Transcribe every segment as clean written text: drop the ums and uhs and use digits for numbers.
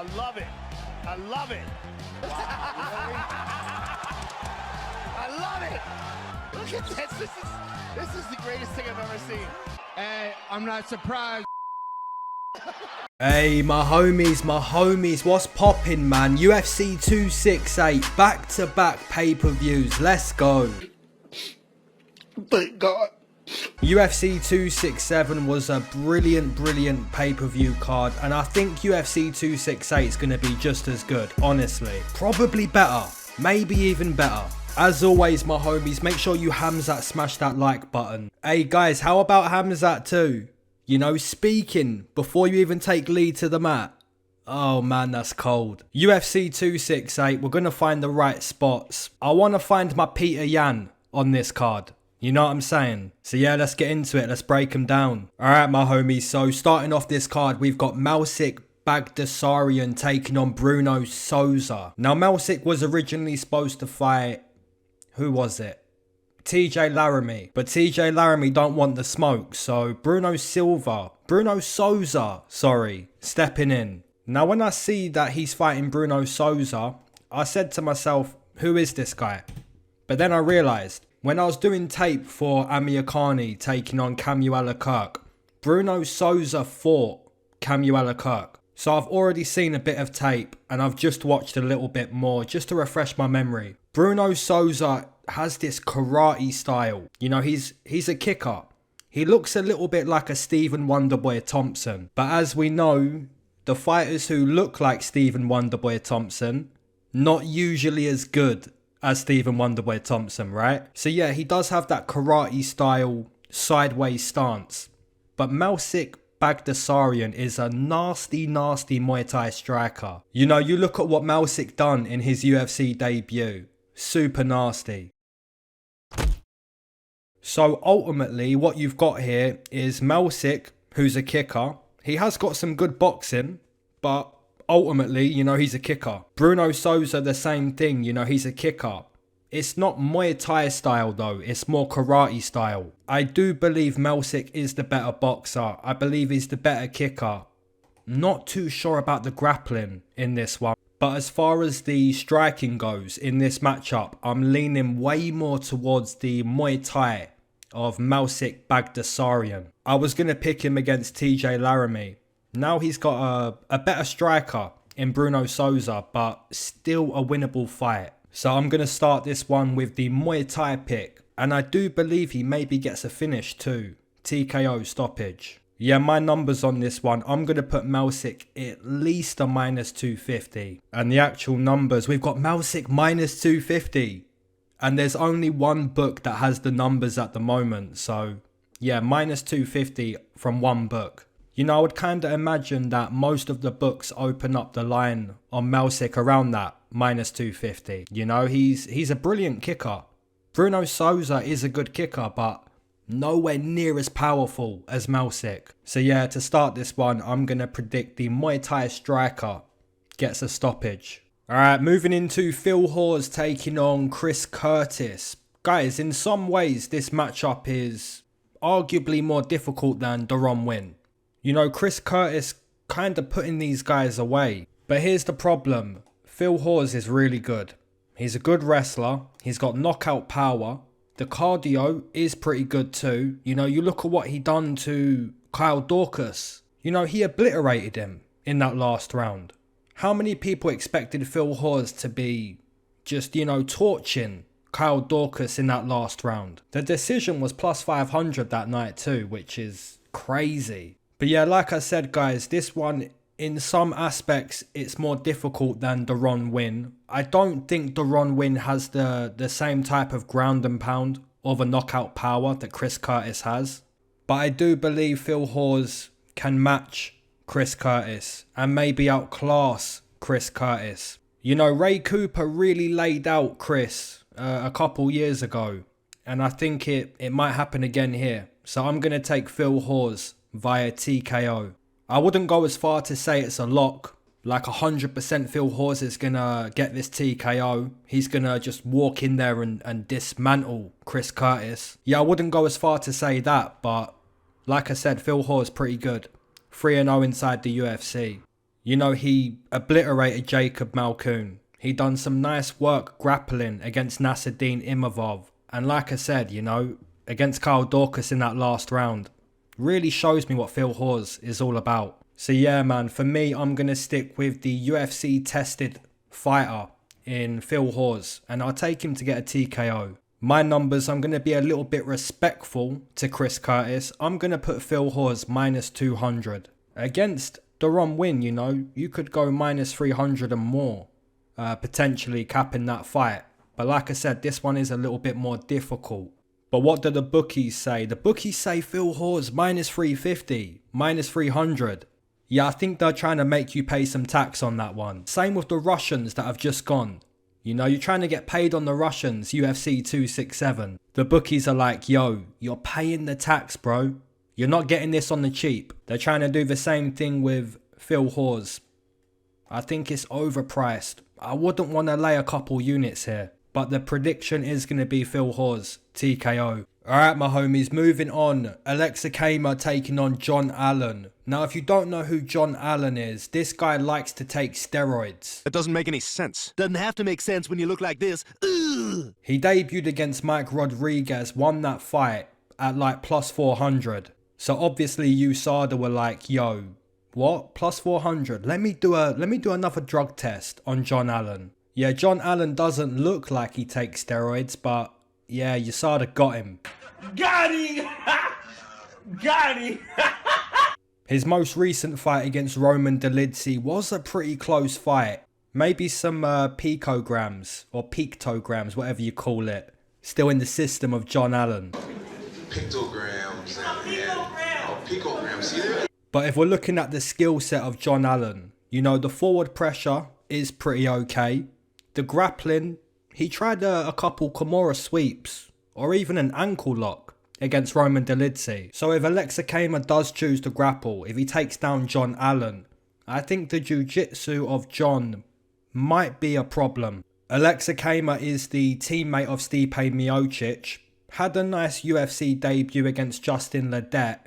I love it. I love it. I love it. Look at this. This is the greatest thing I've ever seen. Hey, I'm not surprised. Hey, my homies, what's poppin', man? UFC 268, back-to-back pay-per-views, let's go. Thank God. UFC 267 was a brilliant pay-per-view card, and I think UFC 268 is going to be just as good, honestly. Probably better, maybe even better. As always, my homies, make sure you Hamzat smash that like button. Hey guys, how about Hamzat too? You know, speaking before you even take lead to the mat. Oh man, that's cold. UFC 268, we're going to find the right spots. I want to find my Peter Yan on this card. You know what I'm saying? So yeah, let's get into it. Let's break them down. Alright, my homies. So starting off this card, we've got Melsik Baghdasaryan taking on Bruno Souza. Now, Melsik was originally supposed to fight... Who was it? TJ Laramie. But TJ Laramie don't want the smoke. So Bruno Souza, stepping in. Now, when I see that he's fighting Bruno Souza, I said to myself, who is this guy? But then I realised, when I was doing tape for Amir Khani taking on Camur, Bruno Souza fought Camur. So I've already seen a bit of tape and I've just watched a little bit more just to refresh my memory. Bruno Souza has this karate style. You know, he's a kicker. He looks a little bit like a Stephen Wonderboy Thompson. But as we know, the fighters who look like Stephen Wonderboy Thompson, not usually as good as Stephen Wonderboy Thompson, right? So yeah, he does have that karate style sideways stance. But Melsik Baghdasaryan is a nasty Muay Thai striker. You know, you look at what Melsik done in his UFC debut. Super nasty. So ultimately, what you've got here is Melsik, who's a kicker. He has got some good boxing, but ultimately, you know, he's a kicker. Bruno Souza, the same thing, you know, he's a kicker. It's not Muay Thai style though, it's more karate style. I do believe Melsik is the better boxer. I believe he's the better kicker. Not too sure about the grappling in this one. But as far as the striking goes in this matchup, I'm leaning way more towards the Muay Thai of Melsik Baghdasaryan. I was going to pick him against TJ Laramie. Now he's got a better striker in Bruno Souza, but still a winnable fight. So I'm going to start this one with the Muay Thai pick. And I do believe he maybe gets a finish too. TKO stoppage. Yeah, my numbers on this one, I'm going to put Melsik at least a -250. And the actual numbers, we've got Melsik -250. And there's only one book that has the numbers at the moment. So yeah, -250 from one book. You know, I would kind of imagine that most of the books open up the line on Melsik around that -250. You know, he's a brilliant kicker. Bruno Souza is a good kicker, but nowhere near as powerful as Melsik. So yeah, to start this one, I'm going to predict the Muay Thai striker gets a stoppage. Alright, moving into Phil Hawes taking on Chris Curtis. Guys, in some ways, this matchup is arguably more difficult than Deron Winn. You know, Chris Curtis kind of putting these guys away. But here's the problem. Phil Hawes is really good. He's a good wrestler. He's got knockout power. The cardio is pretty good too. You know, you look at what he done to Kyle Dorcas. You know, he obliterated him in that last round. How many people expected Phil Hawes to be just, you know, torching Kyle Dorcas in that last round? The decision was +500 that night too, which is crazy. But yeah, like I said, guys, this one, in some aspects, it's more difficult than Deron Winn. I don't think Deron Winn has the same type of ground and pound or the knockout power that Chris Curtis has. But I do believe Phil Hawes can match Chris Curtis and maybe outclass Chris Curtis. You know, Ray Cooper really laid out Chris a couple years ago. And I think it might happen again here. So I'm going to take Phil Hawes via TKO. I wouldn't go as far to say it's a lock. Like 100% Phil Hawes is going to get this TKO. He's going to just walk in there and dismantle Chris Curtis. Yeah, I wouldn't go as far to say that, but like I said, Phil Hawes pretty good. 3-0 inside the UFC. You know, he obliterated Jacob Malkoun. He done some nice work grappling against Nassourdine Imavov. And like I said, you know, against Kyle Dorcas in that last round. Really shows me what Phil Hawes is all about. So yeah, man, for me, I'm going to stick with the UFC tested fighter in Phil Hawes. And I'll take him to get a TKO. My numbers, I'm going to be a little bit respectful to Chris Curtis. I'm going to put Phil Hawes minus 200. Against Deron Win, you know, you could go minus 300 and more. Potentially capping that fight. But like I said, this one is a little bit more difficult. But what do the bookies say? The bookies say Phil Hawes minus 350, minus 300. Yeah, I think they're trying to make you pay some tax on that one. Same with the Russians that have just gone. You know, you're trying to get paid on the Russians, UFC 267. The bookies are like, yo, you're paying the tax, bro. You're not getting this on the cheap. They're trying to do the same thing with Phil Hawes. I think it's overpriced. I wouldn't want to lay a couple units here. But the prediction is going to be Phil Hawes, TKO. Alright, my homies, moving on. Aleksa Camur taking on John Allan. Now, if you don't know who John Allan is, this guy likes to take steroids. That doesn't make any sense. Doesn't have to make sense when you look like this. Ugh. He debuted against Mike Rodriguez, won that fight at like plus 400. So obviously USADA were like, yo, what? Plus 400? Let me do another drug test on John Allan. Yeah, John Allan doesn't look like he takes steroids, but yeah, USADA got him. Got him! Got him! His most recent fight against Roman Dolidze was a pretty close fight. Maybe some picograms or pictograms, whatever you call it, still in the system of John Allan. Pictograms and picograms, see that? But if we're looking at the skill set of John Allan, you know, the forward pressure is pretty okay. The grappling, he tried a couple Kimura sweeps or even an ankle lock against Roman Dolidze. So if Aleksa Camur does choose to grapple, if he takes down John Allan, I think the jiu-jitsu of John might be a problem. Aleksa Camur is the teammate of Stipe Miocic, had a nice UFC debut against Justin Ledet,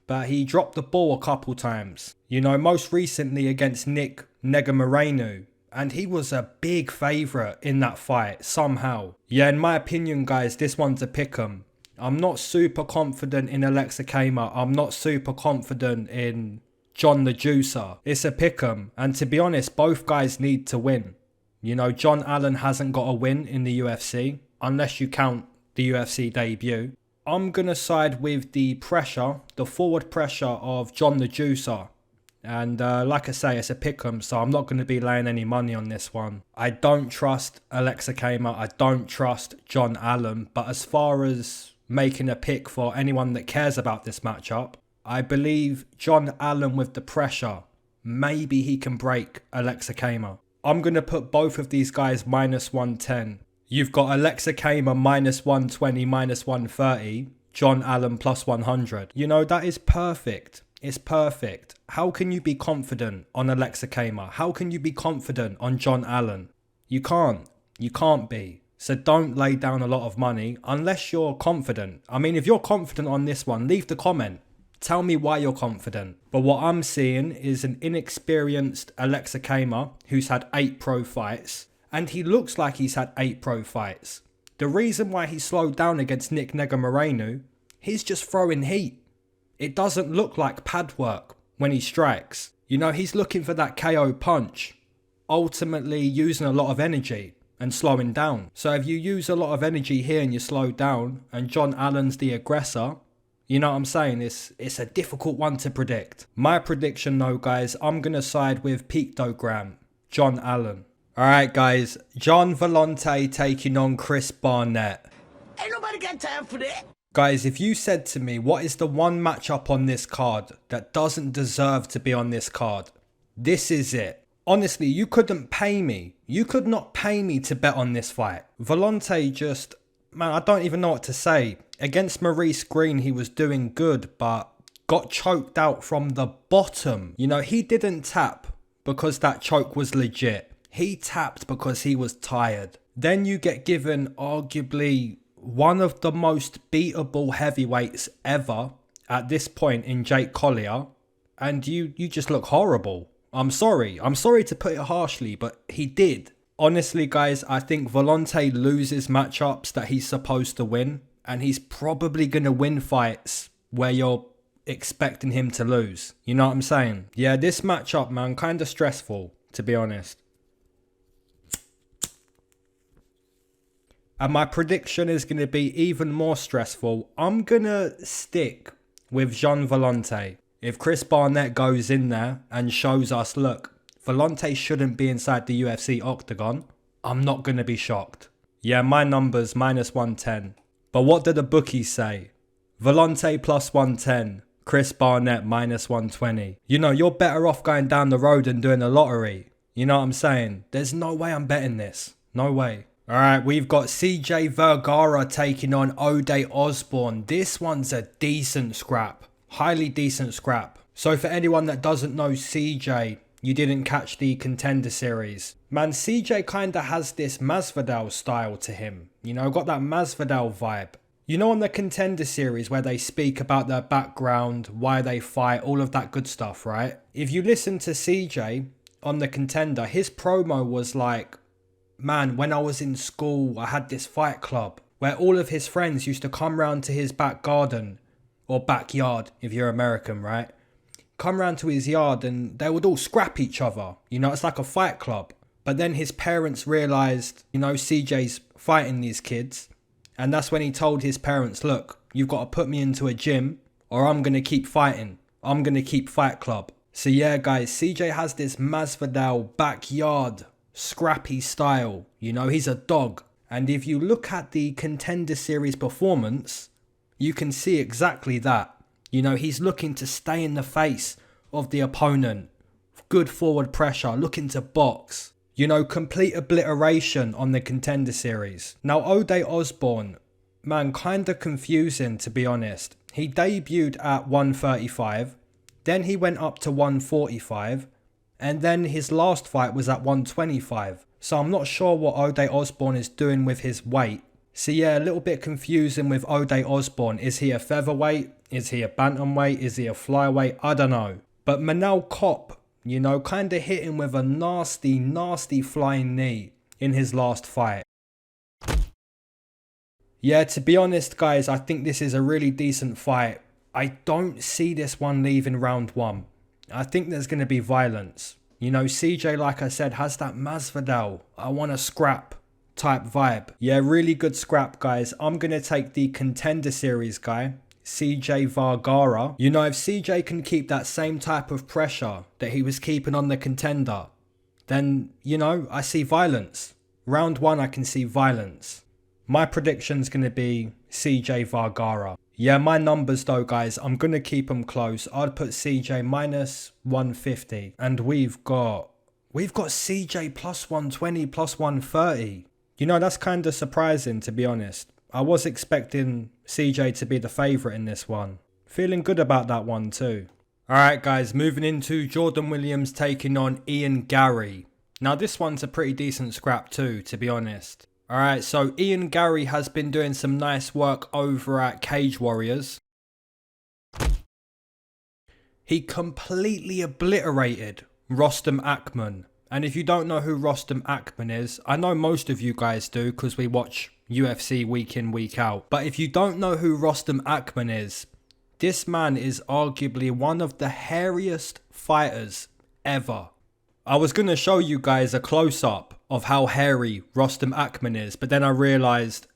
but he dropped the ball a couple times. You know, most recently against Nick Negumereanu. And he was a big favourite in that fight, somehow. Yeah, in my opinion, guys, this one's a pick'em. I'm not super confident in Aleksa Camur. I'm not super confident in John the Juicer. It's a pick'em. And to be honest, both guys need to win. You know, John Allan hasn't got a win in the UFC, unless you count the UFC debut. I'm going to side with the pressure, the forward pressure of John the Juicer. And like I say, it's a pick'em, so I'm not going to be laying any money on this one. I don't trust Aleksa Camur. I don't trust John Allan. But as far as making a pick for anyone that cares about this matchup, I believe John Allan with the pressure, maybe he can break Aleksa Camur. I'm going to put both of these guys minus 110. You've got Aleksa Camur minus 120, minus 130. John Allan plus 100. You know, that is perfect. It's perfect. How can you be confident on Aleksa Camur? How can you be confident on John Allan? You can't. You can't be. So don't lay down a lot of money unless you're confident. I mean, if you're confident on this one, leave the comment. Tell me why you're confident. But what I'm seeing is an inexperienced Aleksa Camur who's had 8 pro fights. And he looks like he's had 8 pro fights. The reason why he slowed down against Nick Negumereanu, he's just throwing heat. It doesn't look like pad work when he strikes. You know, he's looking for that KO punch, ultimately using a lot of energy and slowing down. So if you use a lot of energy here and you slow down and John Allan's the aggressor, you know what I'm saying? It's a difficult one to predict. My prediction though, guys, I'm going to side with pictogram, John Allan. Alright guys, John Villante taking on Chris Barnett. Ain't nobody got time for that. Guys, if you said to me, what is the one matchup on this card that doesn't deserve to be on this card? This is it. Honestly, you couldn't pay me. You could not pay me to bet on this fight. Villante just, man, I don't even know what to say. Against Maurice Green, he was doing good, but got choked out from the bottom. You know, he didn't tap because that choke was legit. He tapped because he was tired. Then you get given arguably one of the most beatable heavyweights ever at this point in Jake Collier, and you just look horrible I'm sorry to put it harshly, but he did. Honestly, guys, I think Villante loses matchups that he's supposed to win, and he's probably going to win fights where you're expecting him to lose. You know what I'm saying? Yeah, this matchup, man, kind of stressful, to be honest. And my prediction is going to be even more stressful. I'm going to stick with Jean Villante. If Chris Barnett goes in there and shows us, look, Villante shouldn't be inside the UFC octagon, I'm not going to be shocked. Yeah, my number's -110. But what do the bookies say? Villante +110. Chris Barnett -120. You know, you're better off going down the road and doing a lottery. You know what I'm saying? There's no way I'm betting this. No way. Alright, we've got CJ Vergara taking on Ode Osbourne. This one's a decent scrap. Highly decent scrap. So for anyone that doesn't know CJ, you didn't catch the Contender Series. Man, CJ kinda has this Masvidal style to him. You know, got that Masvidal vibe. You know, on the Contender Series where they speak about their background, why they fight, all of that good stuff, right? If you listen to CJ on the Contender, his promo was like, man, when I was in school, I had this fight club where all of his friends used to come round to his back garden, or backyard if you're American, right? Come round to his yard and they would all scrap each other. You know, it's like a fight club. But then his parents realised, you know, CJ's fighting these kids. And that's when he told his parents, look, you've got to put me into a gym or I'm going to keep fighting. I'm going to keep Fight Club. So yeah, guys, CJ has this Masvidal backyard scrappy style. You know, he's a dog. And if you look at the Contender Series performance, you can see exactly that. You know, he's looking to stay in the face of the opponent. Good forward pressure, looking to box. You know, complete obliteration on the Contender Series. Now, Ode Osbourne, man, kind of confusing to be honest. He debuted at 135, then he went up to 145, and then his last fight was at 125. So I'm not sure what Ode Osbourne is doing with his weight. So yeah, a little bit confusing with Ode Osbourne. Is he a featherweight? Is he a bantamweight? Is he a flyweight? I don't know. But Manel Kopp, you know, kind of hit him with a nasty, nasty flying knee in his last fight. Yeah, to be honest, guys, I think this is a really decent fight. I don't see this one leaving round one. I think there's going to be violence. You know, CJ, like I said, has that Masvidal, I want to scrap type vibe. Yeah, really good scrap, guys. I'm going to take the Contender Series guy, CJ Vergara. You know, if CJ can keep that same type of pressure that he was keeping on the Contender, then, you know, I see violence. Round one, I can see violence. My prediction's going to be CJ Vergara. Yeah, my numbers though, guys, I'm going to keep them close. I'd put CJ -150. And we've got CJ +120, +130. You know, that's kind of surprising, to be honest. I was expecting CJ to be the favourite in this one. Feeling good about that one too. Alright guys, moving into Jordan Williams taking on Garry. Now this one's a pretty decent scrap too, to be honest. Alright, so Garry has been doing some nice work over at Cage Warriors. He completely obliterated Rostem Akman. And if you don't know who Rostem Akman is, I know most of you guys do because we watch UFC week in, week out. But if you don't know who Rostem Akman is, this man is arguably one of the hairiest fighters ever. I was going to show you guys a close-up of how hairy Rostem Akman is, but then I realised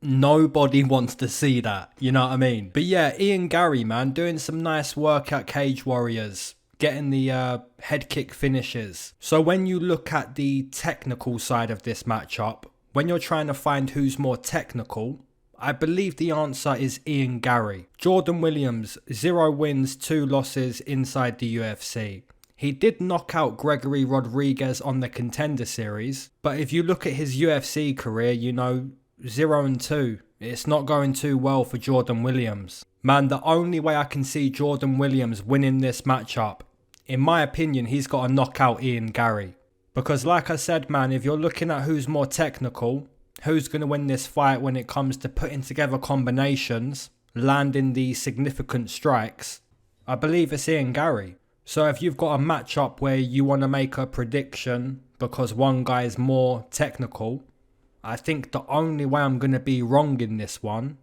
nobody wants to see that, you know what I mean? But yeah, Garry, man, doing some nice work at Cage Warriors, getting the head kick finishes. So when you look at the technical side of this matchup, when you're trying to find who's more technical, I believe the answer is Garry. Jordan Williams, 0 wins, 2 losses inside the UFC. He did knock out Gregory Rodriguez on the Contender Series, but if you look at his UFC career, you know, 0-2. It's not going too well for Jordan Williams. Man, the only way I can see Jordan Williams winning this matchup, in my opinion, he's got to knock out Garry. Because like I said, man, if you're looking at who's more technical, who's going to win this fight when it comes to putting together combinations, landing the significant strikes, I believe it's Garry. So if you've got a matchup where you want to make a prediction because one guy is more technical, I think the only way I'm going to be wrong in this one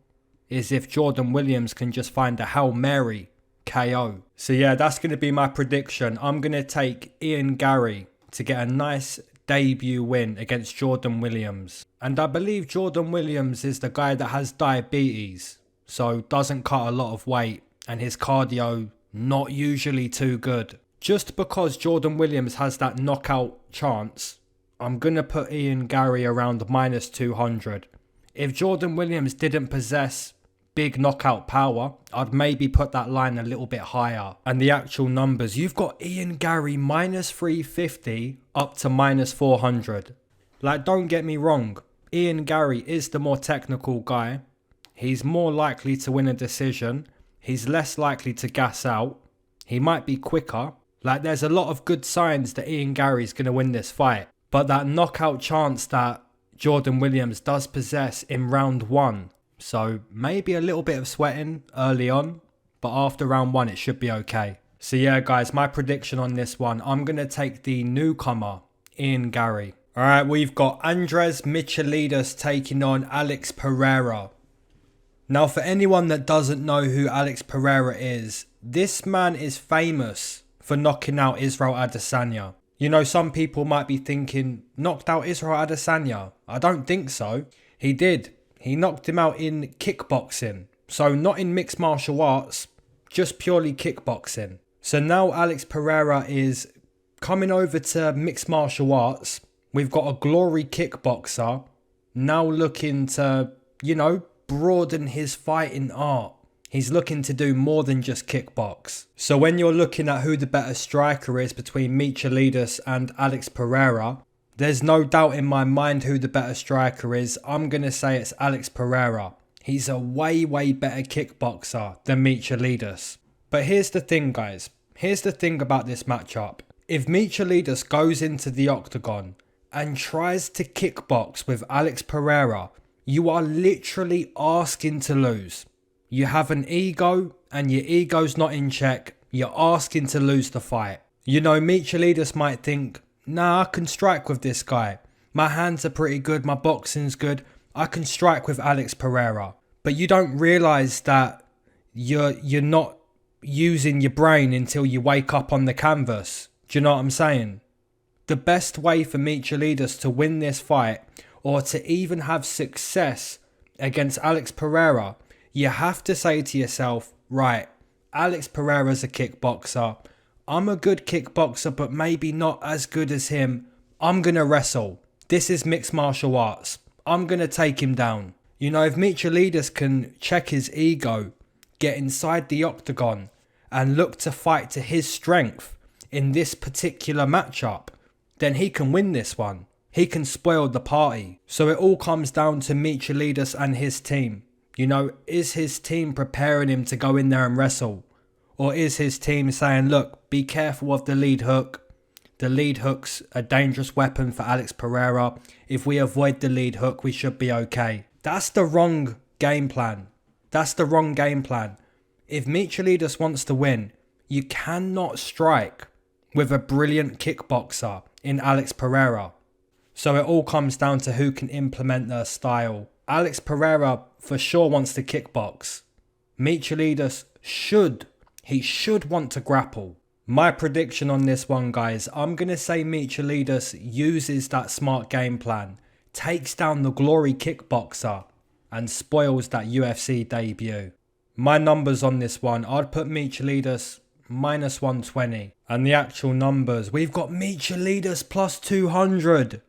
is if Jordan Williams can just find a Hail Mary KO. So yeah, that's going to be my prediction. I'm going to take Garry to get a nice debut win against Jordan Williams. And I believe Jordan Williams is the guy that has diabetes, so doesn't cut a lot of weight, and his cardio not usually too good. Just because Jordan Williams has that knockout chance, I'm going to put Garry around -200. If Jordan Williams didn't possess big knockout power, I'd maybe put that line a little bit higher. And the actual numbers, you've got Garry -350 up to -400. Like, don't get me wrong, Garry is the more technical guy. He's more likely to win a decision. He's less likely to gas out. He might be quicker. Like, there's a lot of good signs that Garry's going to win this fight. But that knockout chance that Jordan Williams does possess in round 1. So maybe a little bit of sweating early on, but after round 1 it should be okay. So yeah guys, my prediction on this one, I'm going to take the newcomer, Garry. Alright, we've got Andreas Michailidis taking on Alex Pereira. Now for anyone that doesn't know who Alex Pereira is, this man is famous for knocking out Israel Adesanya. You know, some people might be thinking, knocked out Israel Adesanya? I don't think so. He did. He knocked him out in kickboxing. So not in mixed martial arts, just purely kickboxing. So now Alex Pereira is coming over to mixed martial arts. We've got a glory kickboxer now looking to, you know, broaden his fighting art. He's looking to do more than just kickbox. So when you're looking at who the better striker is between Michailidis and Alex Pereira, there's no doubt in my mind who the better striker is. I'm going to say it's Alex Pereira. He's a way better kickboxer than Michailidis. But here's the thing guys. Here's the thing about this matchup. If Michailidis goes into the octagon and tries to kickbox with Alex Pereira, you are literally asking to lose. You have an ego and your ego's not in check. You're asking to lose the fight. You know, Michailidis might think, nah, I can strike with this guy. My hands are pretty good, my boxing's good. I can strike with Alex Pereira. But you don't realise that you're not using your brain until you wake up on the canvas. Do you know what I'm saying? The best way for Michailidis to win this fight, or to even have success against Alex Pereira, you have to say to yourself, right, Alex Pereira's a kickboxer. I'm a good kickboxer, but maybe not as good as him. I'm going to wrestle. This is mixed martial arts. I'm going to take him down. You know, if Michailidis can check his ego, get inside the octagon, and look to fight to his strength in this particular matchup, then he can win this one. He can spoil the party. So it all comes down to Michailidis and his team. You know, is his team preparing him to go in there and wrestle? Or is his team saying, look, be careful of the lead hook. The lead hook's a dangerous weapon for Alex Pereira. If we avoid the lead hook, we should be okay. That's the wrong game plan. That's the wrong game plan. If Michailidis wants to win, you cannot strike with a brilliant kickboxer in Alex Pereira. So it all comes down to who can implement their style. Alex Pereira for sure wants to kickbox. Michailidis should want to grapple. My prediction on this one, guys, I'm going to say Michailidis uses that smart game plan, takes down the glory kickboxer, and spoils that UFC debut. My numbers on this one, I'd put Michailidis -120. And the actual numbers, we've got Michailidis +200.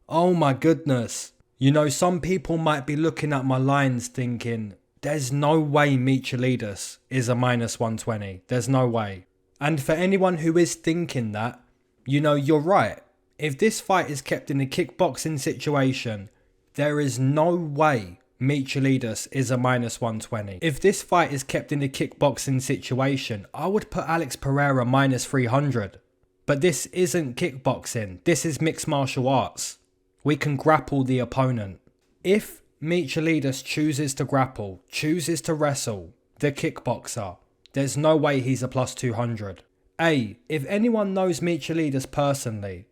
Oh my goodness. You know, some people might be looking at my lines thinking, there's no way Michailidis is a -120. There's no way. And for anyone who is thinking that, you know, you're right. If this fight is kept in a kickboxing situation, there is no way Michailidis is a -120. If this fight is kept in a kickboxing situation, I would put Alex Pereira -300. But this isn't kickboxing. This is mixed martial arts. We can grapple the opponent. If Michailidis chooses to grapple, chooses to wrestle the kickboxer, there's no way he's a +200. Hey, if anyone knows Michailidis personally,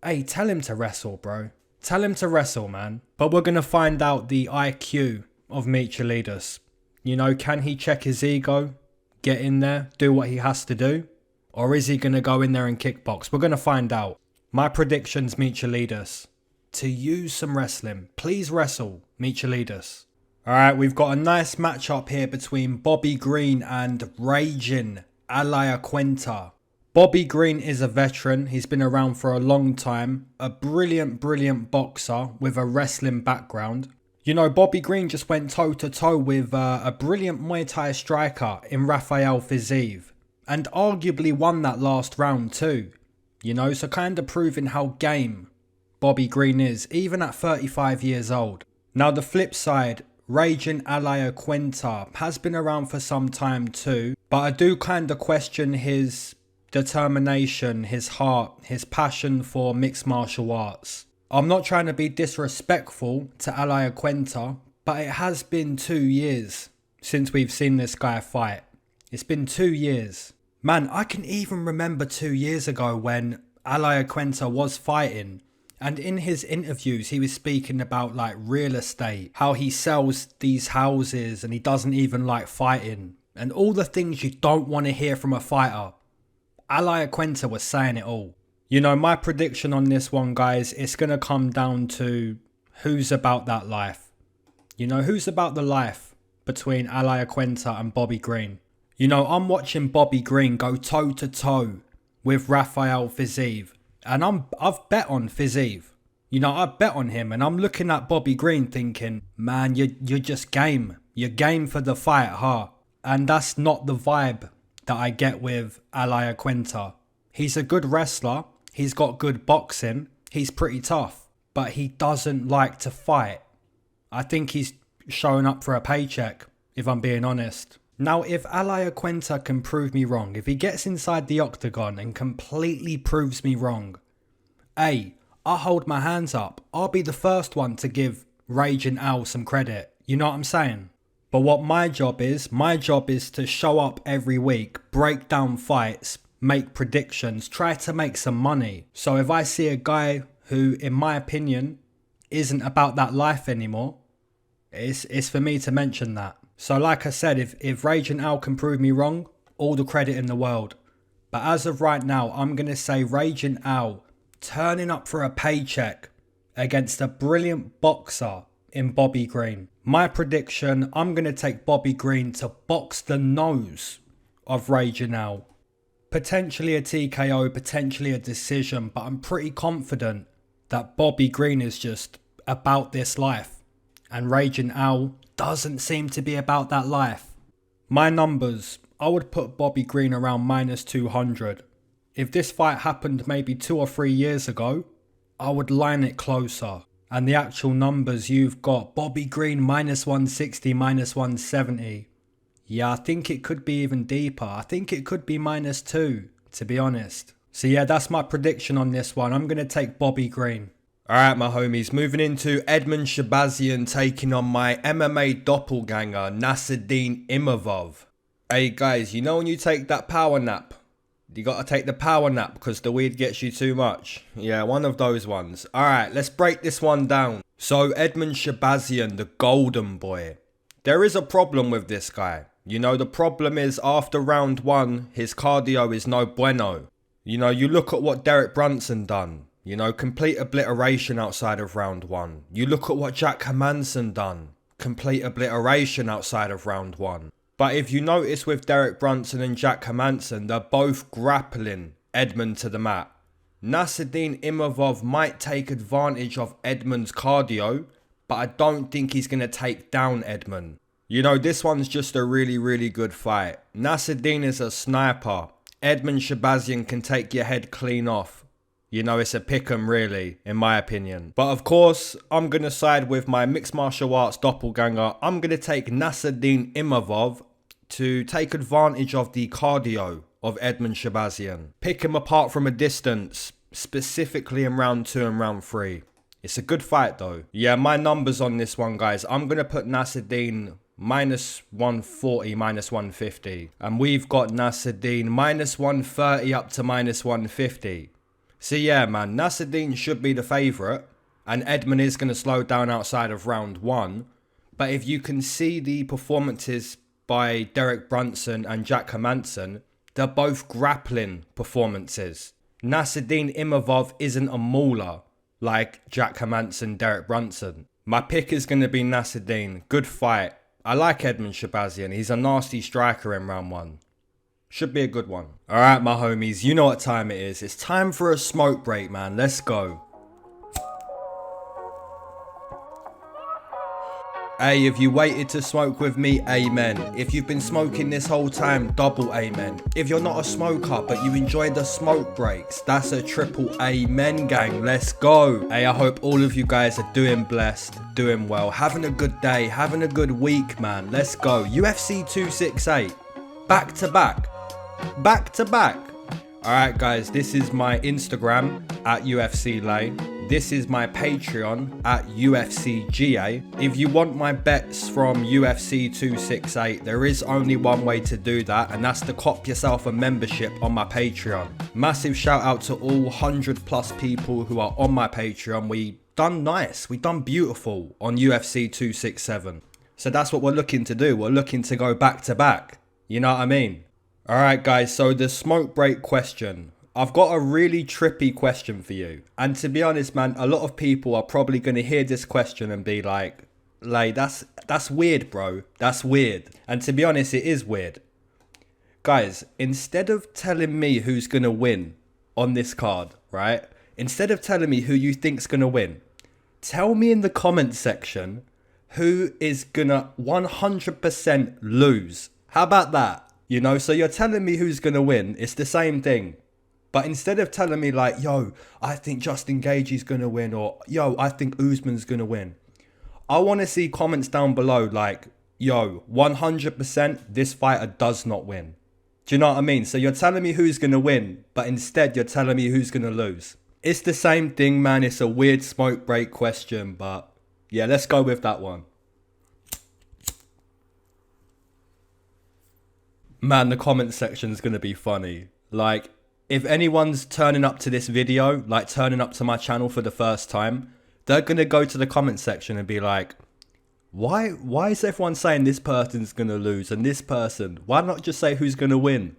hey, tell him to wrestle, bro. Tell him to wrestle, man. But we're going to find out the IQ of Michailidis. You know, can he check his ego, get in there, do what he has to do? Or is he going to go in there and kickbox? We're going to find out. My prediction's Michailidis. To use some wrestling. Please wrestle, Michailidis. Alright, we've got a nice matchup here between Bobby Green and raging Iaquinta. Bobby Green is a veteran. He's been around for a long time. A brilliant boxer with a wrestling background. You know, Bobby Green just went toe-to-toe with a brilliant Muay Thai striker in Rafael Fiziev. And arguably won that last round too. You know, so kind of proving how game Bobby Green is, even at 35 years old. Now the flip side, raging Iaquinta has been around for some time too. But I do kind of question his determination, his heart, his passion for mixed martial arts. I'm not trying to be disrespectful to Iaquinta, but it has been 2 years since we've seen this guy fight. It's been 2 years. Man, I can even remember 2 years ago when Iaquinta was fighting, and in his interviews he was speaking about like real estate, how he sells these houses and he doesn't even like fighting, and all the things you don't want to hear from a fighter. Iaquinta was saying it all. You know, my prediction on this one, guys, it's going to come down to who's about that life. You know, who's about the life between Iaquinta and Bobby Green. You know, I'm watching Bobby Green go toe-to-toe with Rafael Fiziev. And I've bet on Fiziev. You know, I bet on him. And I'm looking at Bobby Green thinking, man, you're just game. You're game for the fight, huh? And that's not the vibe that I get with Iaquinta. He's a good wrestler. He's got good boxing. He's pretty tough. But he doesn't like to fight. I think he's showing up for a paycheck, if I'm being honest. Now, if Iaquinta can prove me wrong, if he gets inside the octagon and completely proves me wrong, hey, I'll hold my hands up. I'll be the first one to give Raging Al some credit. You know what I'm saying? But what my job is to show up every week, break down fights, make predictions, try to make some money. So if I see a guy who, in my opinion, isn't about that life anymore, it's for me to mention that. So like I said, if Raging Al can prove me wrong, all the credit in the world. But as of right now, I'm going to say Raging Al turning up for a paycheck against a brilliant boxer in Bobby Green. My prediction, I'm going to take Bobby Green to box the nose of Raging Al. Potentially a TKO, potentially a decision, but I'm pretty confident that Bobby Green is just about this life. And Raging Al doesn't seem to be about that life. My numbers, I would put Bobby Green around minus 200. If this fight happened maybe 2 or 3 years ago, I would line it closer. And the actual numbers, you've got Bobby Green minus 160, minus 170. Yeah, I think it could be even deeper. I think it could be minus 2, to be honest. So yeah, that's my prediction on this one. I'm going to take Bobby Green. Alright my homies, moving into Edmen Shahbazyan taking on my MMA doppelganger Nassourdine Imavov. Hey guys, you know when you take that power nap? You gotta take the power nap because the weed gets you too much. Yeah, one of those ones. Alright, let's break this one down. So Edmen Shahbazyan, the golden boy. There is a problem with this guy. You know, the problem is after round 1, his cardio is no bueno. You know, you look at what Derek Brunson done. You know, complete obliteration outside of round 1. You look at what Jack Hermansson done. Complete obliteration outside of round 1. But if you notice with Derek Brunson and Jack Hermansson, they're both grappling Edmen to the mat. Nassourdine Imavov might take advantage of Edmen's cardio, but I don't think he's going to take down Edmen. You know, this one's just a really good fight. Nassourdine is a sniper. Edmen Shahbazyan can take your head clean off. You know, it's a pick'em really, in my opinion. But of course, I'm going to side with my mixed martial arts doppelganger. I'm going to take Nassourdine Imavov to take advantage of the cardio of Edmen Shahbazyan. Pick him apart from a distance, specifically in round 2 and round 3. It's a good fight though. Yeah, my numbers on this one, guys. I'm going to put Nassourdine minus 140, minus 150. And we've got Nassourdine minus 130 up to minus 150. So yeah, man, Nassourdine should be the favourite. And Edmen is going to slow down outside of round 1. But if you can see the performances by Derek Brunson and Jack Hermansson, they're both grappling performances. Nassourdine Imavov isn't a mauler like Jack Hermansson, Derek Brunson. My pick is going to be Nassourdine. Good fight. I like Edmen Shahbazyan. He's a nasty striker in round 1. Should be a good one. Alright, my homies, you know what time it is. It's time for a smoke break, man. Let's go. Hey, if you waited to smoke with me, amen. If you've been smoking this whole time, double amen. If you're not a smoker, but you enjoy the smoke breaks, that's a triple amen, gang. Let's go. Hey, I hope all of you guys are doing blessed, doing well, having a good day, having a good week, man. Let's go. UFC 268. Back to back. Back to back. Alright, guys, this is my Instagram at UFC Lay. This is my Patreon at UFC GA. If you want my bets from UFC 268, there is only one way to do that, and that's to cop yourself a membership on my Patreon. Massive shout out to all 100 plus people who are on my Patreon. We done nice, we done beautiful on UFC 267. So that's what we're looking to do. We're looking to go back to back. You know what I mean? Alright guys, so the smoke break question. I've got a really trippy question for you. And to be honest, man, a lot of people are probably going to hear this question and be like, that's weird, bro. That's weird. And to be honest, it is weird. Guys, instead of telling me who's going to win on this card, right? Instead of telling me who you think's going to win, tell me in the comment section who is going to 100% lose. How about that? You know, so you're telling me who's going to win. It's the same thing. But instead of telling me like, yo, I think Justin Gaethje's going to win, or yo, I think Usman's going to win, I want to see comments down below like, yo, 100% this fighter does not win. Do you know what I mean? So you're telling me who's going to win, but instead you're telling me who's going to lose. It's the same thing, man. It's a weird smoke break question, but yeah, let's go with that one. Man, the comment section is going to be funny. Like, if anyone's turning up to this video, like turning up to my channel for the first time, they're going to go to the comment section and be like, why is everyone saying this person's going to lose and this person? Why not just say who's going to win?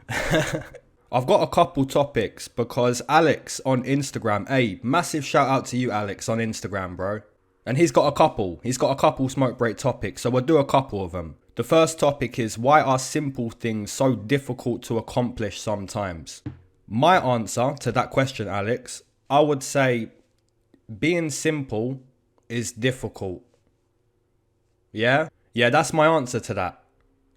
I've got a couple topics because Alex on Instagram, hey, massive shout out to you, Alex, on Instagram, bro. And he's got a couple smoke break topics, so we'll do a couple of them. The first topic is, why are simple things so difficult to accomplish sometimes? My answer to that question, Alex, I would say being simple is difficult. Yeah, that's my answer to that.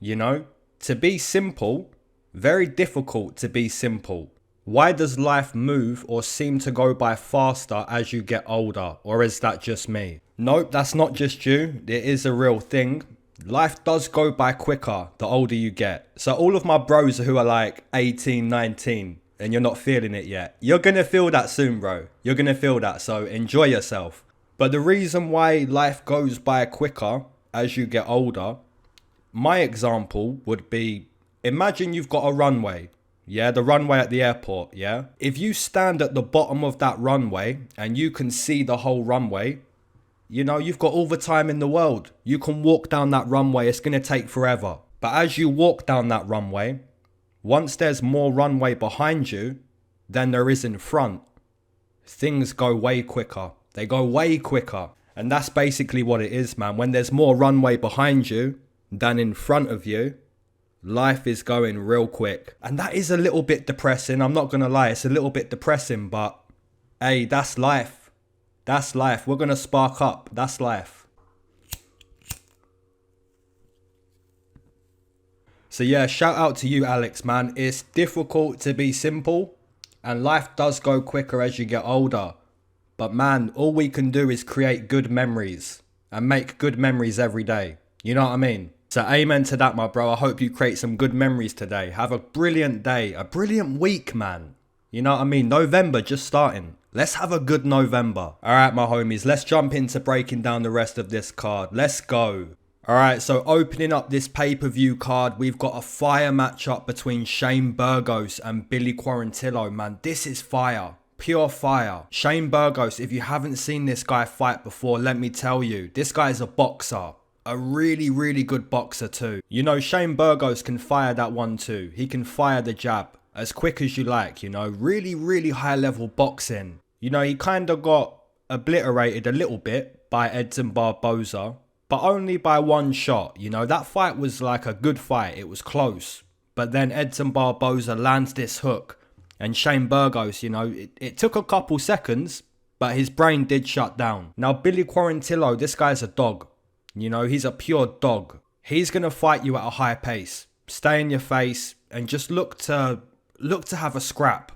You know, to be simple, very difficult to be simple. Why does life move or seem to go by faster as you get older? Or is that just me? Nope, that's not just you. It is a real thing. Life does go by quicker the older you get. So all of my bros who are like 18, 19 and you're not feeling it yet, you're going to feel that soon, bro. You're going to feel that, so enjoy yourself. But the reason why life goes by quicker as you get older, my example would be, imagine you've got a runway. Yeah, the runway at the airport, yeah? If you stand at the bottom of that runway and you can see the whole runway, you know, you've got all the time in the world. You can walk down that runway. It's going to take forever. But as you walk down that runway, once there's more runway behind you than there is in front, things go way quicker. They go way quicker. And that's basically what it is, man. When there's more runway behind you than in front of you, life is going real quick. And that is a little bit depressing. I'm not going to lie. It's a little bit depressing, but hey, that's life. That's life. We're going to spark up. That's life. So yeah, shout out to you, Alex, man. It's difficult to be simple and life does go quicker as you get older. But man, all we can do is create good memories and make good memories every day. You know what I mean? So amen to that, my bro. I hope you create some good memories today. Have a brilliant day, a brilliant week, man. You know what I mean? November just starting. Let's have a good November. Alright, my homies, let's jump into breaking down the rest of this card. Let's go. Alright, so opening up this pay-per-view card, we've got a fire matchup between Shane Burgos and Billy Quarantillo, man. This is fire. Pure fire. Shane Burgos, if you haven't seen this guy fight before, let me tell you, this guy is a boxer. A really, really good boxer too. You know, Shane Burgos can fire that 1-2. He can fire the jab as quick as you like, you know. Really, really high level boxing. You know, he kind of got obliterated a little bit by Edson Barboza, but only by one shot. You know, that fight was like a good fight. It was close. But then Edson Barboza lands this hook. And Shane Burgos, you know, it took a couple seconds, but his brain did shut down. Now, Billy Quarantillo, this guy's a dog. You know, he's a pure dog. He's going to fight you at a high pace. Stay in your face and just look to have a scrap.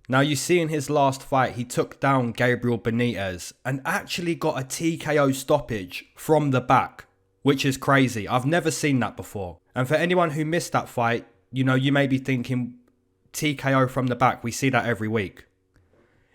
Now, you see in his last fight, he took down Gabriel Benitez and actually got a TKO stoppage from the back, which is crazy. I've never seen that before. And for anyone who missed that fight, you know, you may be thinking, TKO from the back, we see that every week.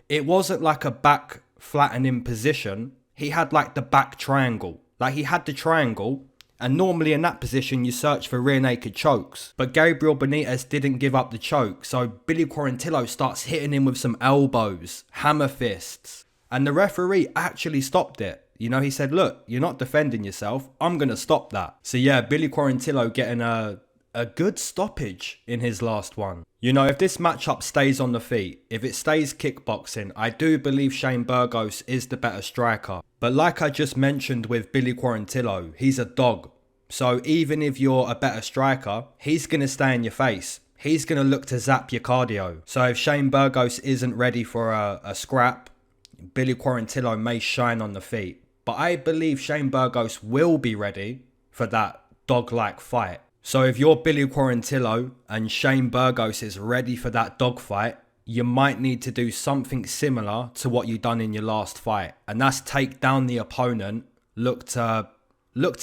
It wasn't like a back flattening position. He had like the back triangle. Like he had the triangle, and normally in that position you search for rear naked chokes. But Gabriel Benitez didn't give up the choke, so Billy Quarantillo starts hitting him with some elbows, hammer fists. And the referee actually stopped it. You know, he said, look, you're not defending yourself, I'm going to stop that. So yeah, Billy Quarantillo getting a good stoppage in his last one. You know, if this matchup stays on the feet, if it stays kickboxing, I do believe Shane Burgos is the better striker. But like I just mentioned with Billy Quarantillo, he's a dog. So even if you're a better striker, he's going to stay in your face. He's going to look to zap your cardio. So if Shane Burgos isn't ready for a scrap, Billy Quarantillo may shine on the feet. But I believe Shane Burgos will be ready for that dog-like fight. So if you're Billy Quarantillo and Shane Burgos is ready for that dogfight, you might need to do something similar to what you've done in your last fight. And that's take down the opponent, look to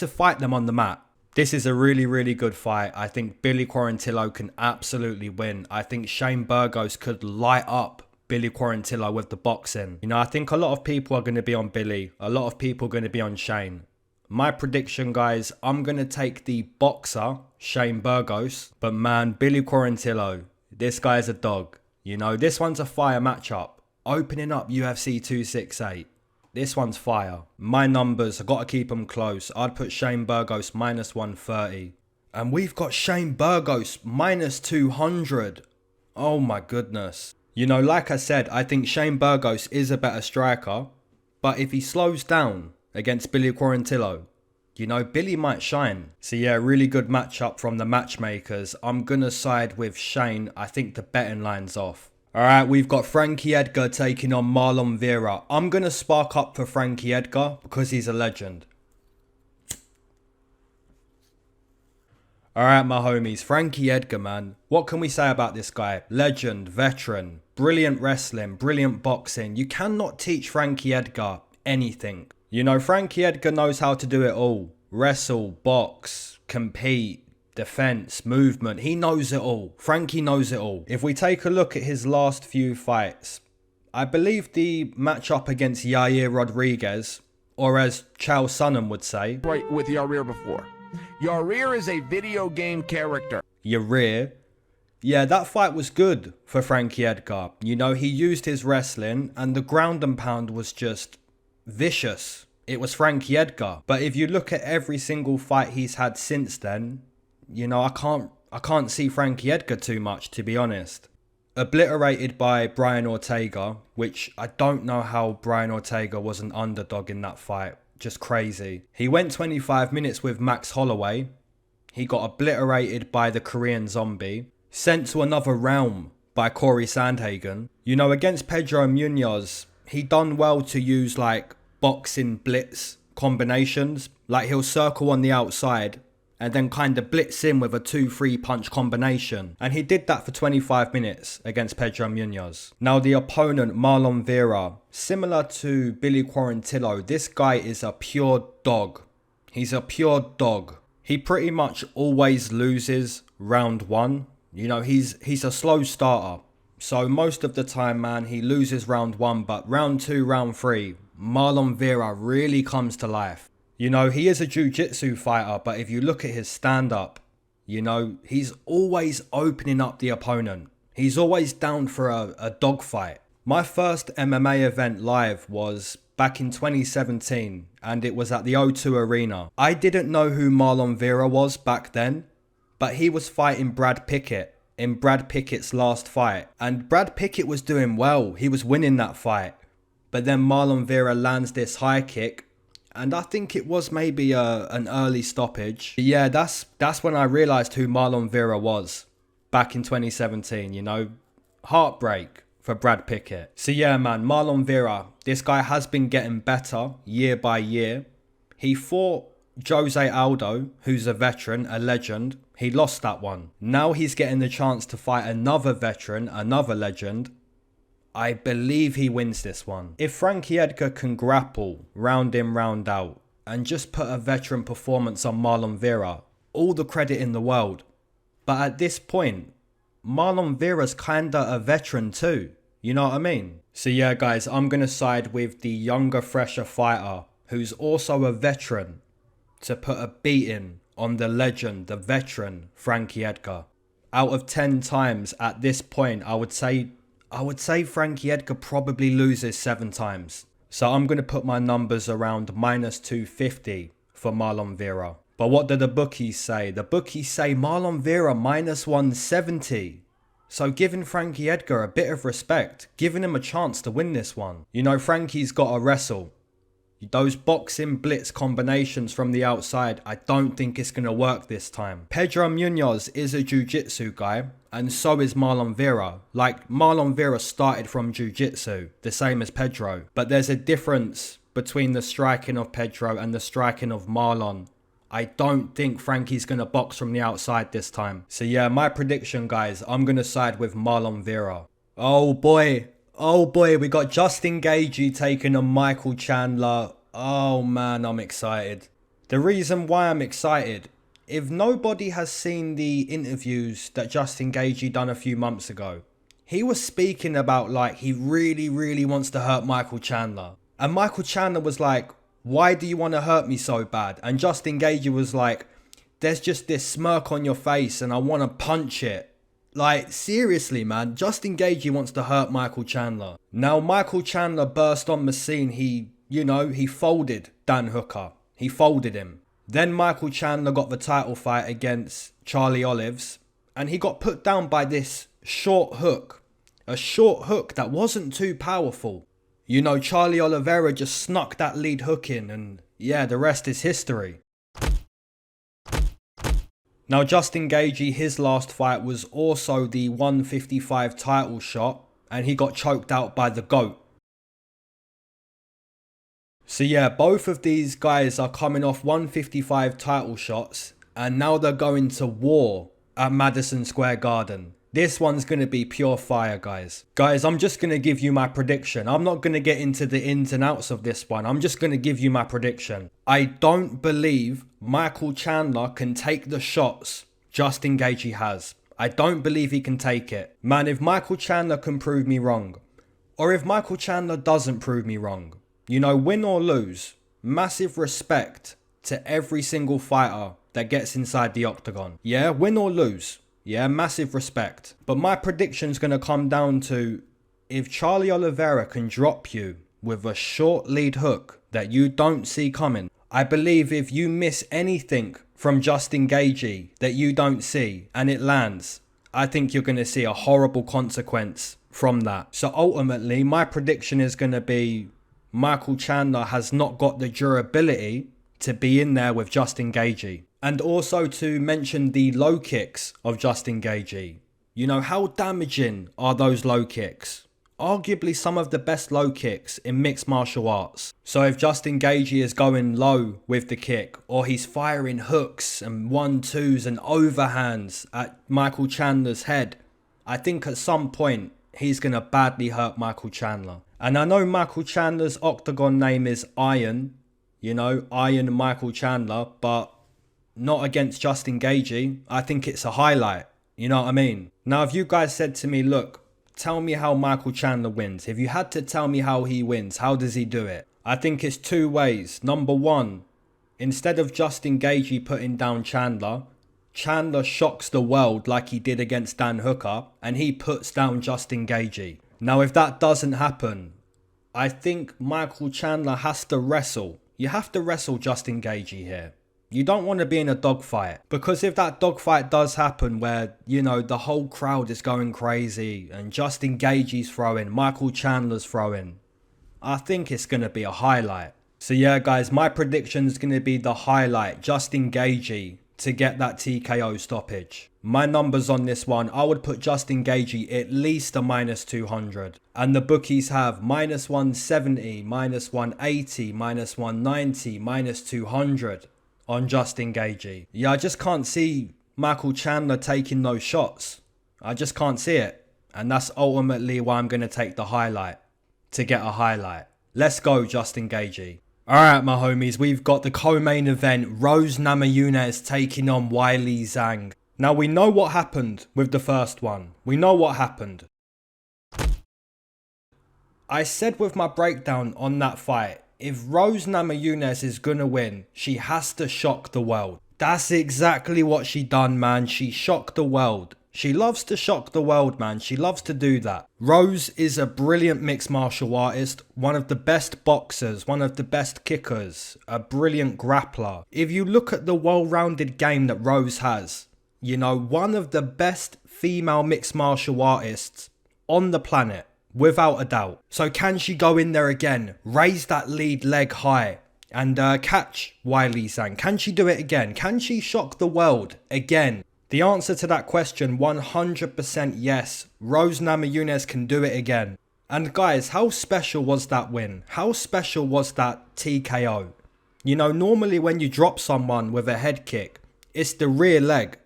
fight them on the mat. This is a really, really good fight. I think Billy Quarantillo can absolutely win. I think Shane Burgos could light up Billy Quarantillo with the boxing. You know, I think a lot of people are going to be on Billy. A lot of people are going to be on Shane. My prediction, guys, I'm going to take the boxer, Shane Burgos. But man, Billy Quarantillo, this guy's a dog. You know, this one's a fire matchup. Opening up UFC 268. This one's fire. My numbers, I've got to keep them close. I'd put Shane Burgos minus 130. And we've got Shane Burgos minus 200. Oh my goodness. You know, like I said, I think Shane Burgos is a better striker. But if he slows down against Billy Quarantillo, you know, Billy might shine. So yeah, really good matchup from the matchmakers. I'm going to side with Shane. I think the betting line's off. Alright, we've got Frankie Edgar taking on Marlon Vera. I'm going to spark up for Frankie Edgar because he's a legend. Alright, my homies. Frankie Edgar, man. What can we say about this guy? Legend, veteran, brilliant wrestling, brilliant boxing. You cannot teach Frankie Edgar anything. You know, Frankie Edgar knows how to do it all. Wrestle, box, compete, defense, movement. He knows it all. Frankie knows it all. If we take a look at his last few fights, I believe the matchup against Yair Rodriguez, or as Chael Sonnen would say, Right with Yair before. Yair is a video game character. Yair. Yeah, that fight was good for Frankie Edgar. You know, he used his wrestling and the ground and pound was just vicious. It was Frankie Edgar. But if you look at every single fight he's had since then, you know, I can't see Frankie Edgar too much, to be honest. Obliterated by Brian Ortega, which I don't know how Brian Ortega was an underdog in that fight. Just crazy. He went 25 minutes with Max Holloway. He got obliterated by the Korean Zombie. Sent to another realm by Corey Sandhagen. You know, against Pedro Munoz, he done well to use like boxing blitz combinations. Like he'll circle on the outside and then kind of blitz in with a 2-3 punch combination. And he did that for 25 minutes against Pedro Munoz. Now the opponent, Marlon Vera, similar to Billy Quarantillo, this guy is a pure dog. He's a pure dog. He pretty much always loses round 1. You know, he's a slow starter. So most of the time, man, he loses round 1. But round 2, round 3, Marlon Vera really comes to life. You know, he is a jiu-jitsu fighter, but if you look at his stand-up, you know, he's always opening up the opponent. He's always down for a dogfight. My first MMA event live was back in 2017, and it was at the O2 Arena. I didn't know who Marlon Vera was back then, but he was fighting Brad Pickett in Brad Pickett's last fight. And Brad Pickett was doing well. He was winning that fight. But then Marlon Vera lands this high kick, and I think it was maybe an early stoppage. But yeah, that's when I realised who Marlon Vera was back in 2017, you know. Heartbreak for Brad Pickett. So yeah, man, Marlon Vera, this guy has been getting better year by year. He fought Jose Aldo, who's a veteran, a legend. He lost that one. Now he's getting the chance to fight another veteran, another legend. I believe he wins this one. If Frankie Edgar can grapple round in, round out, and just put a veteran performance on Marlon Vera, all the credit in the world. But at this point, Marlon Vera's kinda a veteran too. You know what I mean? So yeah, guys, I'm gonna side with the younger, fresher fighter, who's also a veteran, to put a beating on the legend, the veteran, Frankie Edgar. Out of 10 times at this point, I would say Frankie Edgar probably loses 7 times. So I'm going to put my numbers around -250 for Marlon Vera. But what do the bookies say? The bookies say Marlon Vera -170. So giving Frankie Edgar a bit of respect, giving him a chance to win this one. You know, Frankie's got to wrestle. Those boxing blitz combinations from the outside, I don't think it's going to work this time. Pedro Munoz is a jiu-jitsu guy, and so is Marlon Vera. Like, Marlon Vera started from jiu-jitsu, the same as Pedro. But there's a difference between the striking of Pedro and the striking of Marlon. I don't think Frankie's going to box from the outside this time. So yeah, my prediction, guys, I'm going to side with Marlon Vera. Oh boy, we got Justin Gaethje taking on Michael Chandler. Oh man, I'm excited. The reason why I'm excited, if nobody has seen the interviews that Justin Gaethje done a few months ago, he was speaking about like he really wants to hurt Michael Chandler. And Michael Chandler was like, why do you want to hurt me so bad? And Justin Gaethje was like, there's just this smirk on your face and I want to punch it. Like, seriously, man, Justin Gaethje wants to hurt Michael Chandler. Now, Michael Chandler burst on the scene. He folded Dan Hooker. He folded him. Then Michael Chandler got the title fight against Charlie Olives, and he got put down by this short hook. A short hook that wasn't too powerful. You know, Charlie Oliveira just snuck that lead hook in, and yeah, the rest is history. Now, Justin Gaethje, his last fight was also the 155 title shot, and he got choked out by the GOAT. So yeah, both of these guys are coming off 155 title shots, and now they're going to war at Madison Square Garden. This one's going to be pure fire, guys. Guys, I'm just going to give you my prediction. I'm not going to get into the ins and outs of this one. I'm just going to give you my prediction. I don't believe Michael Chandler can take the shots Justin Gaethje has. I don't believe he can take it. Man, if Michael Chandler can prove me wrong, or if Michael Chandler doesn't prove me wrong, you know, win or lose, massive respect to every single fighter that gets inside the octagon. Yeah, win or lose. Yeah, massive respect. But my prediction's going to come down to if Charlie Oliveira can drop you with a short lead hook that you don't see coming. I believe if you miss anything from Justin Gaethje that you don't see and it lands, I think you're going to see a horrible consequence from that. So ultimately, my prediction is going to be Michael Chandler has not got the durability to be in there with Justin Gaethje. And also to mention the low kicks of Justin Gaethje. You know, how damaging are those low kicks? Arguably some of the best low kicks in mixed martial arts. So if Justin Gaethje is going low with the kick, or he's firing hooks and 1-2s and overhands at Michael Chandler's head, I think at some point he's going to badly hurt Michael Chandler. And I know Michael Chandler's octagon name is Iron, you know, Iron Michael Chandler, but not against Justin Gaethje. I think it's a highlight. You know what I mean? Now, if you guys said to me, look, tell me how Michael Chandler wins. If you had to tell me how he wins, how does he do it? I think it's 2 ways. Number 1, Instead of Justin Gaethje putting down Chandler, Chandler shocks the world like he did against Dan Hooker, and he puts down Justin Gaethje. Now, if that doesn't happen, I think Michael Chandler has to wrestle. You have to wrestle Justin Gaethje here. You don't want to be in a dogfight, because if that dogfight does happen where, you know, the whole crowd is going crazy and Justin Gaethje's throwing, Michael Chandler's throwing, I think it's going to be a highlight. So yeah, guys, my prediction is going to be the highlight, Justin Gaethje, to get that TKO stoppage. My numbers on this one, I would put Justin Gaethje at least a -200. And the bookies have -170, -180, -190, -200 on Justin Gaethje. Yeah, I just can't see Michael Chandler taking those shots. I just can't see it. And that's ultimately why I'm going to take the highlight, to get a highlight. Let's go, Justin Gaethje. Alright, my homies, we've got the co-main event, Rose Namajunas taking on Weili Zhang. Now, we know what happened with the first one. We know what happened. I said with my breakdown on that fight, if Rose Namajunas is gonna win, she has to shock the world. That's exactly what she done, man. She shocked the world. She loves to shock the world, man. She loves to do that. Rose is a brilliant mixed martial artist, one of the best boxers, one of the best kickers, a brilliant grappler. If you look at the well-rounded game that Rose has, you know, one of the best female mixed martial artists on the planet, without a doubt. So can she go in there again, raise that lead leg high, and catch Weili Zhang? Can she do it again? Can she shock the world again? The answer to that question, 100% yes. Rose Namajunas can do it again. And guys, how special was that win? How special was that TKO? You know, normally when you drop someone with a head kick, it's the rear leg.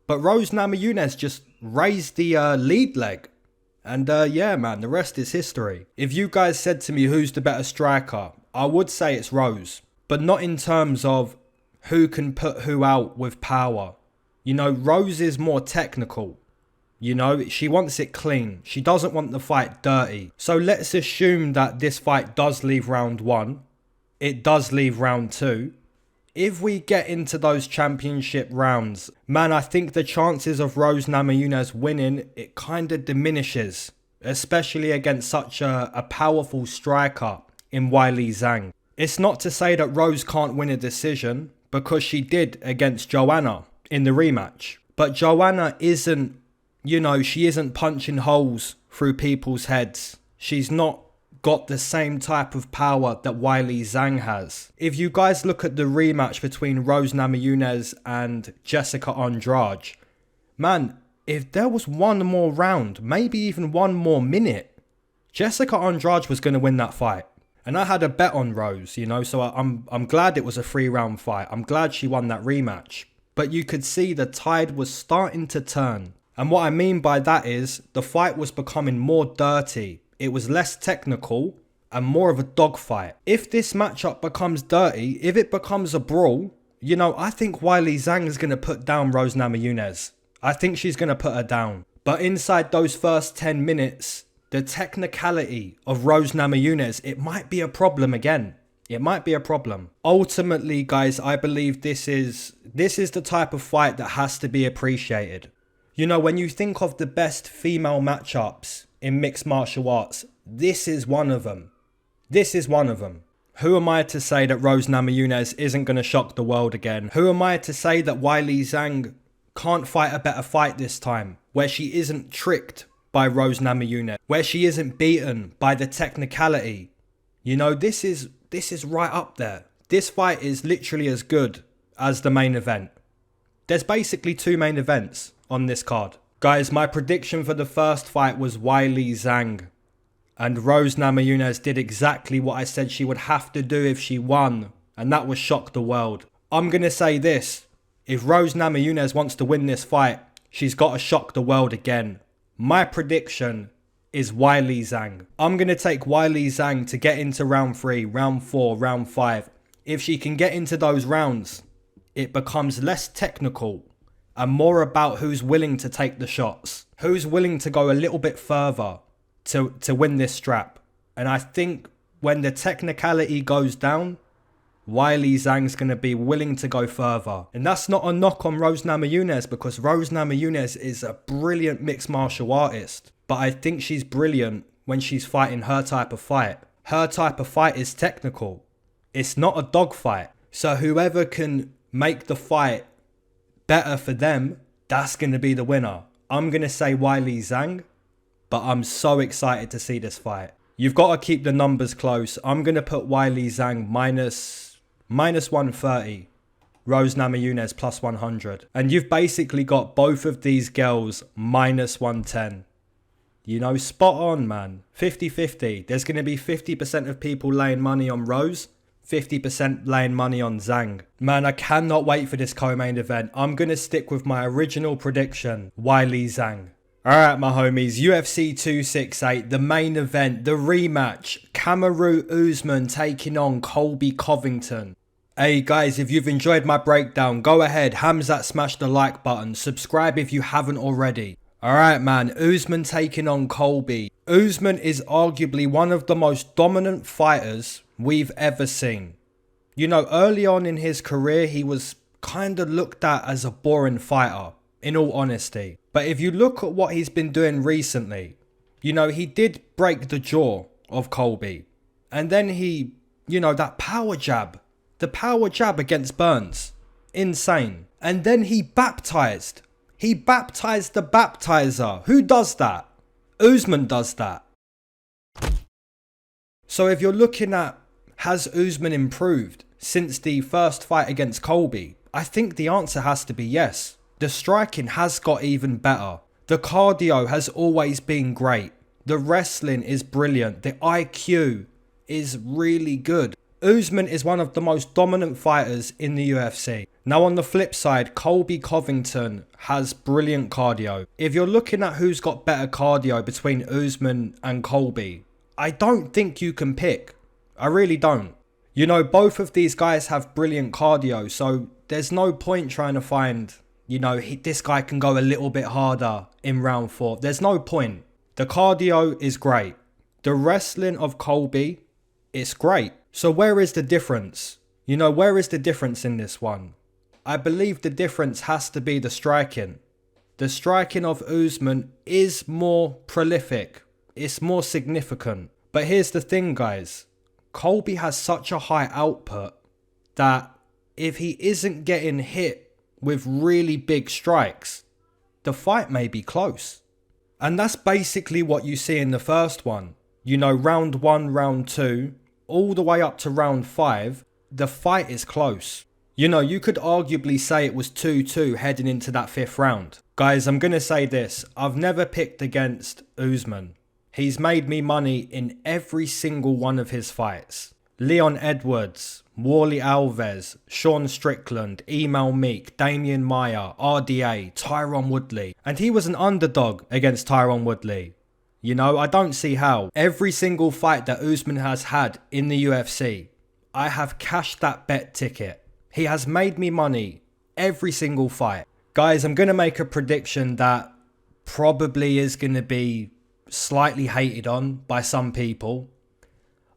But Rose Namajunas just raised the lead leg. And yeah, man, the rest is history. If you guys said to me who's the better striker, I would say it's Rose. But not in terms of who can put who out with power. You know, Rose is more technical. You know, she wants it clean. She doesn't want the fight dirty. So let's assume that this fight does leave round 1. It does leave round 2. If we get into those championship rounds, man, I think the chances of Rose Namajunas winning, it kind of diminishes. Especially against such a powerful striker in Weili Zhang. It's not to say that Rose can't win a decision, because she did against Joanna in the rematch. But Joanna isn't, you know, she isn't punching holes through people's heads. She's not got the same type of power that Weili Zhang has. If you guys look at the rematch between Rose Namajunas and Jessica Andrade, man, if there was one more round, maybe even one more minute, Jessica Andrade was going to win that fight. And I had a bet on Rose, you know, so I'm glad it was a 3-round fight. I'm glad she won that rematch. But you could see the tide was starting to turn. And what I mean by that is the fight was becoming more dirty. It was less technical and more of a dogfight. If this matchup becomes dirty, if it becomes a brawl, you know, I think Weili Zhang is going to put down Rose Namajunas. I think she's going to put her down. But inside those first 10 minutes, the technicality of Rose Namajunas, it might be a problem again. It might be a problem. Ultimately, guys, I believe this is the type of fight that has to be appreciated. You know, when you think of the best female matchups in mixed martial arts, this is one of them. This is one of them. Who am I to say that Rose Namajunas isn't going to shock the world again? Who am I to say that Weili Zhang can't fight a better fight this time, where she isn't tricked by Rose Namajunas, where she isn't beaten by the technicality? You know, this is right up there. This fight is literally as good as the main event. There's basically 2 main events on this card. Guys, my prediction for the first fight was Weili Zhang. And Rose Namajunas did exactly what I said she would have to do if she won. And that was shock the world. I'm going to say this. If Rose Namajunas wants to win this fight, she's got to shock the world again. My prediction is Weili Zhang. I'm going to take Weili Zhang to get into round 3, round 4, round 5. If she can get into those rounds, it becomes less technical and more about who's willing to take the shots. Who's willing to go a little bit further to win this strap. And I think when the technicality goes down, Weili Zhang's going to be willing to go further. And that's not a knock on Rose Namajunas, because Rose Namajunas is a brilliant mixed martial artist. But I think she's brilliant when she's fighting her type of fight. Her type of fight is technical. It's not a dogfight. So whoever can make the fight better for them, that's going to be the winner. I'm going to say Weili Zhang, but I'm so excited to see this fight. You've got to keep the numbers close. I'm going to put Weili Zhang minus 130. Rose Namajunas plus 100. And you've basically got both of these girls minus 110. You know, spot on, man. 50-50. There's going to be 50% of people laying money on Rose, 50% laying money on Zhang. Man, I cannot wait for this co-main event. I'm going to stick with my original prediction, Weili Zhang. Alright, my homies, UFC 268, the main event, the rematch. Camur Usman taking on Colby Covington. Hey guys, if you've enjoyed my breakdown, go ahead, Hamzat, smash the like button, subscribe if you haven't already. Alright man, Usman taking on Colby. Usman is arguably one of the most dominant fighters we've ever seen. You know, early on in his career, he was kind of looked at as a boring fighter, in all honesty. But if you look at what he's been doing recently, you know, he did break the jaw of Colby. And then he, you know, that power jab, the power jab against Burns, insane. And then he baptized. He baptized the baptizer. Who does that? Usman does that. So if you're looking at, has Usman improved since the first fight against Colby? I think the answer has to be yes. The striking has got even better. The cardio has always been great. The wrestling is brilliant. The IQ is really good. Usman is one of the most dominant fighters in the UFC. Now on the flip side, Colby Covington has brilliant cardio. If you're looking at who's got better cardio between Usman and Colby, I don't think you can pick. I really don't. You know, both of these guys have brilliant cardio, so there's no point trying to find, you know, this guy can go a little bit harder in round 4. There's no point. The cardio is great. The wrestling of Colby, it's great. So where is the difference? You know, where is the difference in this one? I believe the difference has to be the striking. The striking of Usman is more prolific. It's more significant. But here's the thing, guys. Colby has such a high output that if he isn't getting hit with really big strikes, the fight may be close. And that's basically what you see in the first one. You know, round 1, round 2, all the way up to round 5, the fight is close. You know, you could arguably say it was 2-2 heading into that 5th round. Guys, I'm going to say this. I've never picked against Usman. He's made me money in every single one of his fights. Leon Edwards, Warley Alves, Sean Strickland, Emil Meek, Damian Maia, RDA, Tyron Woodley. And he was an underdog against Tyron Woodley. You know, I don't see how. Every single fight that Usman has had in the UFC, I have cashed that bet ticket. He has made me money every single fight. Guys, I'm going to make a prediction that probably is going to be slightly hated on by some people.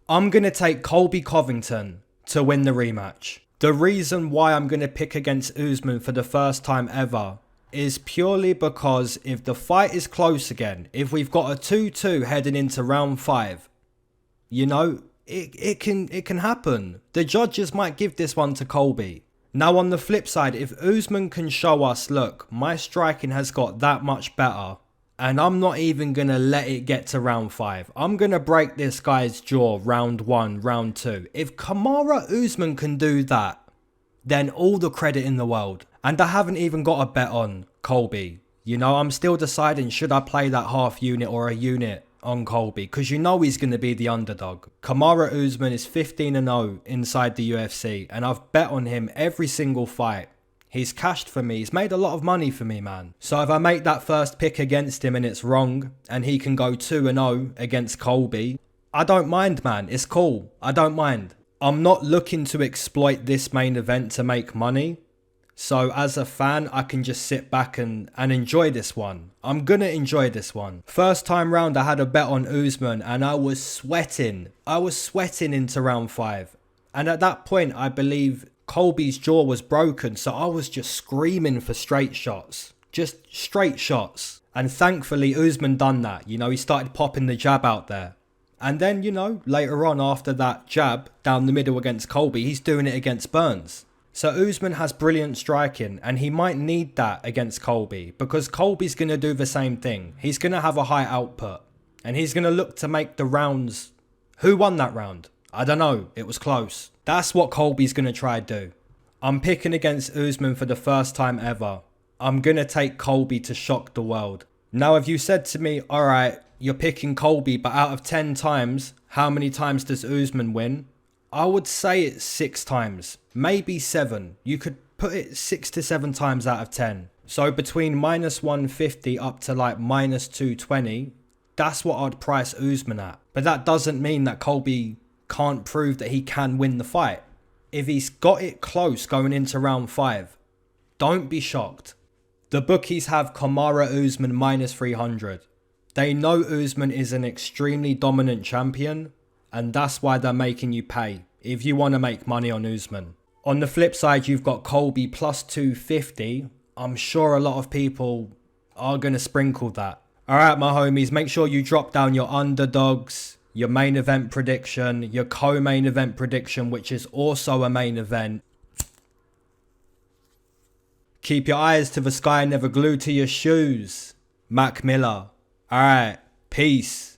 I'm going to take Colby Covington to win the rematch. The reason why I'm going to pick against Usman for the first time ever is purely because if the fight is close again, if we've got a 2-2 heading into round 5, you know, it can happen. The judges might give this one to Colby. Now on the flip side, if Usman can show us, look, my striking has got that much better, and I'm not even going to let it get to round 5. I'm going to break this guy's jaw round 1, round 2. If Camur Usman can do that, then all the credit in the world. And I haven't even got a bet on Colby. You know, I'm still deciding, should I play that half unit or a unit on Colby? Because you know he's going to be the underdog. Camur Usman is 15-0 inside the UFC. And I've bet on him every single fight. He's cashed for me. He's made a lot of money for me, man. So if I make that first pick against him and it's wrong, and he can go 2-0 against Colby, I don't mind, man. It's cool. I don't mind. I'm not looking to exploit this main event to make money. So as a fan, I can just sit back and enjoy this one. I'm going to enjoy this one. First time round, I had a bet on Usman and I was sweating. I was sweating into round 5. And at that point, I believe Colby's jaw was broken, so I was just screaming for straight shots. Just straight shots. And thankfully, Usman done that. You know, he started popping the jab out there. And then, you know, later on after that jab down the middle against Colby, he's doing it against Burns. So Usman has brilliant striking, and he might need that against Colby, because Colby's going to do the same thing. He's going to have a high output, and he's going to look to make the rounds. Who won that round? I don't know. It was close. That's what Colby's going to try to do. I'm picking against Usman for the first time ever. I'm going to take Colby to shock the world. Now, if you said to me, alright, you're picking Colby, but out of 10 times, how many times does Usman win? I would say it's 6 times, maybe 7. You could put it 6 to 7 times out of 10. So between minus 150 up to like minus 220, that's what I'd price Usman at. But that doesn't mean that Colby can't prove that he can win the fight. If he's got it close going into round 5, don't be shocked. The bookies have Camur Usman minus 300. They know Usman is an extremely dominant champion, and that's why they're making you pay if you want to make money on Usman. On the flip side, you've got Colby plus 250. I'm sure a lot of people are going to sprinkle that. Alright, my homies, make sure you drop down your underdogs, your main event prediction, your co-main event prediction, which is also a main event. Keep your eyes to the sky, never glued to your shoes. Mac Miller. Alright, peace.